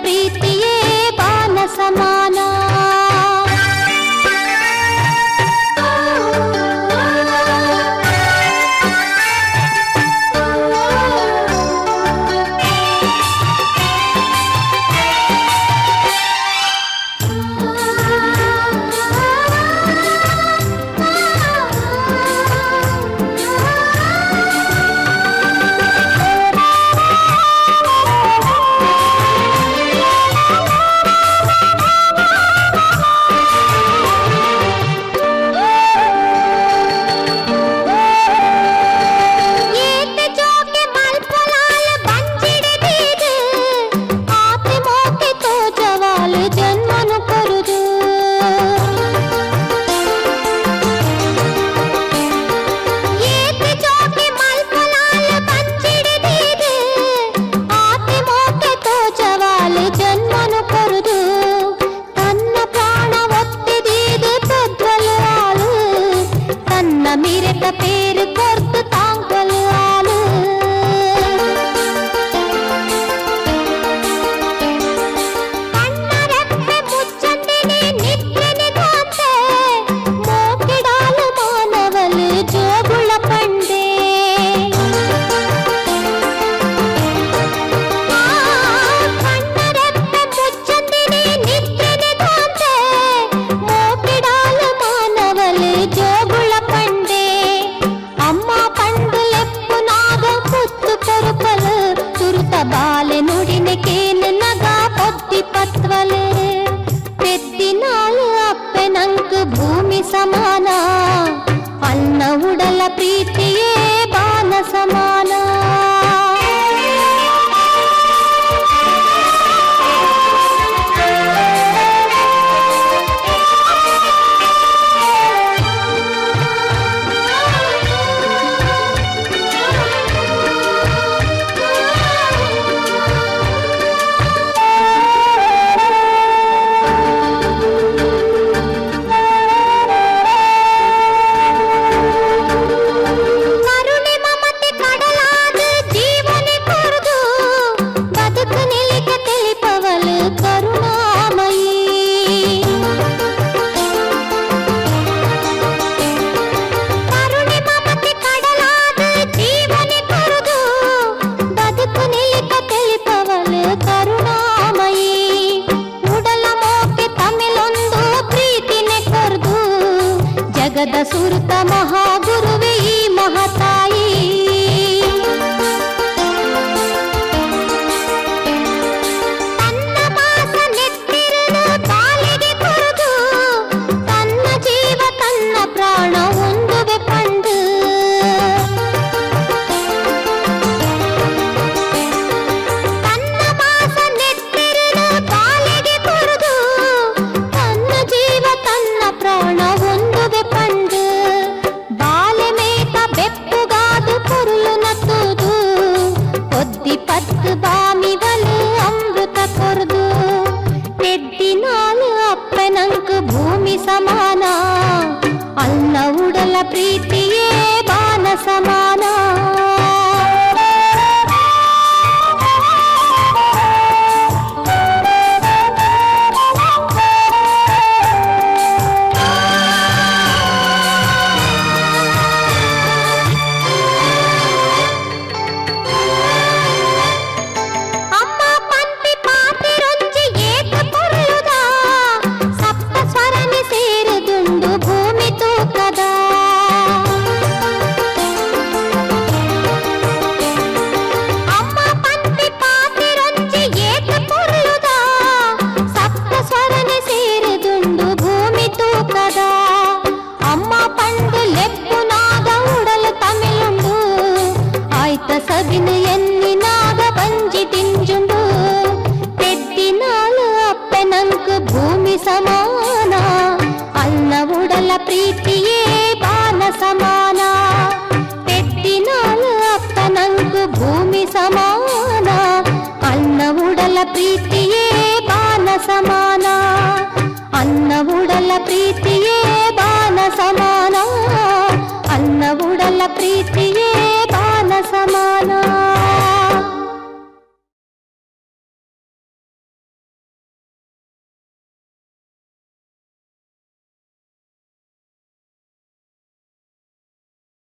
ಪ್ರೀತಿಯೇ ಬಾನ ಸಮಾನ. ಸಮಾನ ಅನ್ನ ಉಡಲ ಪ್ರೀತಿಯೇ ಬಾನ ಸಮಾನ. ಜಗದ ಸುರತ ಮಹಾಗುರುವೇ ಈ ಮಹತಾಯಿ. ತನ್ನ ಮಾಸ ನೆತ್ತಿರಲು ಕಾಲಿಗೆ ಕೊರದು ತನ್ನ ಜೀವ ತನ್ನ ಪ್ರಾಣ ಒಂದುವೆ ಪಂಡು. ತನ್ನ ಮಾಸ ನೆತ್ತಿರಲು ಕಾಲಿಗೆ ಕೊರದು ತನ್ನ ಜೀವ ತನ್ನ ಪ್ರಾಣ ಒಂದುವೆ ಪಂಡು. ಬಾಲೆ ಮೇತ ಬೆಪ್ಪುಗಾದು ಕುರುಳು ನತ್ತುದು ಒದ್ದಿ ಪತ್ತು ಬಾಮಿವಲು ಅಮೃತ ಕೊರ್ದು. ಪೆದ್ದಿನಾಲು ಅಪ್ಪನಂಕು ಭೂಮಿ ಸಮಾನ ಅನ್ನ ಉಡಲ ಪ್ರೀತಿಯೇ ಬಾನ ಸಮಾನ. ಸಬಿನು ಎನ್ನಿನಾಗ ಬಂಜಿ ತಿಂಜುಂಡು. ಪೆದ್ದಿನಾಳು ಅಪ್ಪನಂಕು ಭೂಮಿ ಸಮಾನ ಅನ್ನ ಉಡಲ ಪ್ರೀತಿಯೇ ಬಾನ ಸಮಾನ. ಪೆದ್ದಿನಾಳು ಅಪ್ಪನಂಕು ಭೂಮಿ ಸಮಾನ ಅನ್ನ ಉಡಲ ಪ್ರೀತಿ